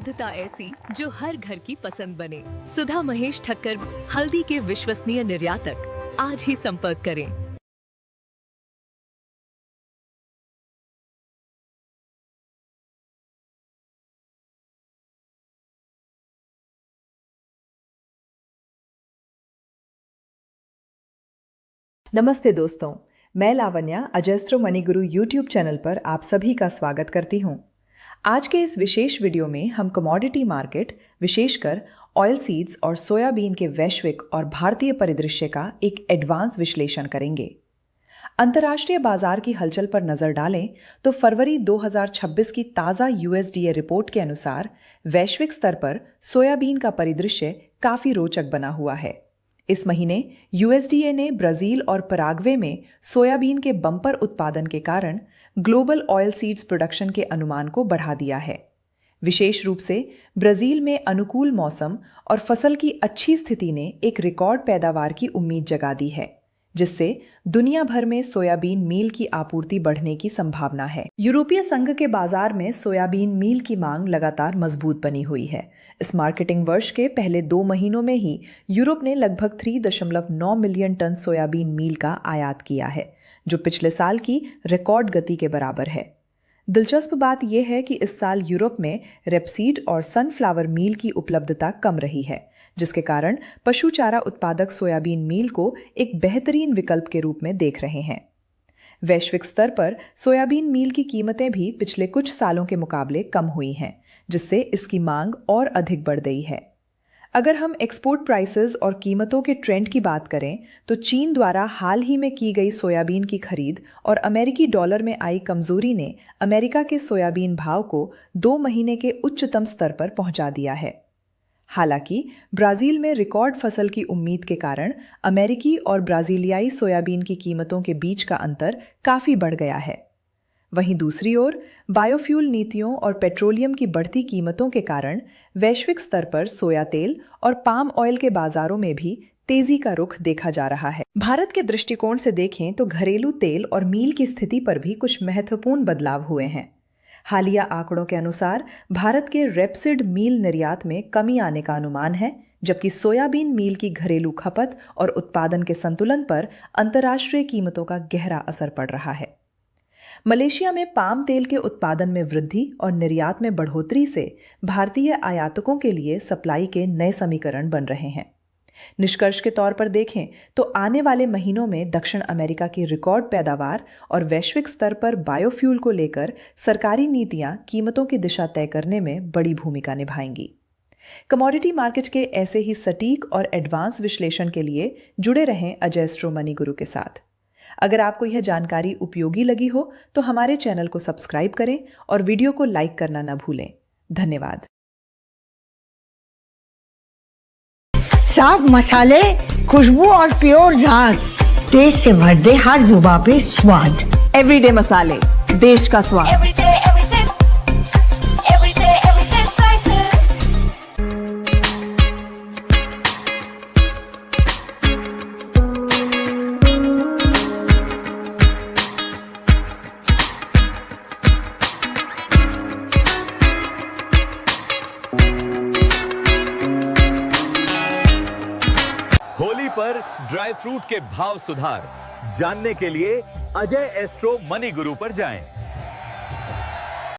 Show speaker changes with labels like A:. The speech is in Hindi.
A: शुद्धता ऐसी जो हर घर की पसंद बने। सुधा महेश ठक्कर, हल्दी के विश्वसनीय निर्यातक। आज ही संपर्क करें।
B: नमस्ते दोस्तों, मैं लावण्या अजस्त्रो मनी गुरु यूट्यूब चैनल पर आप सभी का स्वागत करती हूँ। आज के इस विशेष वीडियो में हम कमोडिटी मार्केट, विशेषकर ऑयल सीड्स और सोयाबीन के वैश्विक और भारतीय परिदृश्य का एक एडवांस विश्लेषण करेंगे। अंतर्राष्ट्रीय बाजार की हलचल पर नजर डालें तो फरवरी 2026 की ताज़ा यूएसडीए रिपोर्ट के अनुसार वैश्विक स्तर पर सोयाबीन का परिदृश्य काफी रोचक बना हुआ है। इस महीने यूएसडीए ने ब्राजील और पराग्वे में सोयाबीन के बम्पर उत्पादन के कारण ग्लोबल ऑयल सीड्स प्रोडक्शन के अनुमान को बढ़ा दिया है। विशेष रूप से ब्राजील में अनुकूल मौसम और फसल की अच्छी स्थिति ने एक रिकॉर्ड पैदावार की उम्मीद जगा दी है, जिससे दुनिया भर में सोयाबीन मील की आपूर्ति बढ़ने की संभावना है। यूरोपीय संघ के बाजार में सोयाबीन मील की मांग लगातार मजबूत बनी हुई है। इस मार्केटिंग वर्ष के पहले 2 महीनों में ही यूरोप ने लगभग 3.9 मिलियन टन सोयाबीन मील का आयात किया है, जो पिछले साल की रिकॉर्ड गति के बराबर है। दिलचस्प बात यह है कि इस साल यूरोप में रेपसीड और सनफ्लावर मील की उपलब्धता कम रही है, जिसके कारण पशु चारा उत्पादक सोयाबीन मील को एक बेहतरीन विकल्प के रूप में देख रहे हैं। वैश्विक स्तर पर सोयाबीन मील की कीमतें भी पिछले कुछ सालों के मुकाबले कम हुई हैं, जिससे इसकी मांग और अधिक बढ़ गई है। अगर हम एक्सपोर्ट प्राइसेस और कीमतों के ट्रेंड की बात करें तो चीन द्वारा हाल ही में की गई सोयाबीन की खरीद और अमेरिकी डॉलर में आई कमजोरी ने अमेरिका के सोयाबीन भाव को 2 महीने के उच्चतम स्तर पर पहुंचा दिया है। हालांकि ब्राजील में रिकॉर्ड फसल की उम्मीद के कारण अमेरिकी और ब्राजीलियाई सोयाबीन की कीमतों के बीच का अंतर काफी बढ़ गया है। वहीं दूसरी ओर बायोफ्यूल नीतियों और पेट्रोलियम की बढ़ती कीमतों के कारण वैश्विक स्तर पर सोया तेल और पाम ऑयल के बाजारों में भी तेजी का रुख देखा जा रहा है। भारत के दृष्टिकोण से देखें तो घरेलू तेल और मील की स्थिति पर भी कुछ महत्वपूर्ण बदलाव हुए हैं। हालिया आंकड़ों के अनुसार भारत के रेपसीड मील निर्यात में कमी आने का अनुमान है, जबकि सोयाबीन मील की घरेलू खपत और उत्पादन के संतुलन पर अंतर्राष्ट्रीय कीमतों का गहरा असर पड़ रहा है। मलेशिया में पाम तेल के उत्पादन में वृद्धि और निर्यात में बढ़ोतरी से भारतीय आयातकों के लिए सप्लाई के नए समीकरण बन रहे हैं। निष्कर्ष के तौर पर देखें तो आने वाले महीनों में दक्षिण अमेरिका की रिकॉर्ड पैदावार और वैश्विक स्तर पर बायोफ्यूल को लेकर सरकारी नीतियां कीमतों की दिशा तय करने में बड़ी भूमिका निभाएंगी। कमोडिटी मार्केट के ऐसे ही सटीक और एडवांस विश्लेषण के लिए जुड़े रहें अजस्त्रो मनी गुरु के साथ। अगर आपको यह जानकारी उपयोगी लगी हो तो हमारे चैनल को सब्सक्राइब करें और वीडियो को लाइक करना न भूलें। धन्यवाद।
C: साफ मसाले, खुशबू और प्योर झाग, टेस्ट से भर दे हर जुबान पे स्वाद।
D: एवरीडे मसाले, देश का स्वाद।
E: होली पर ड्राई फ्रूट के भाव सुधार जानने के लिए अजय एस्ट्रो मनी गुरु पर जाएं।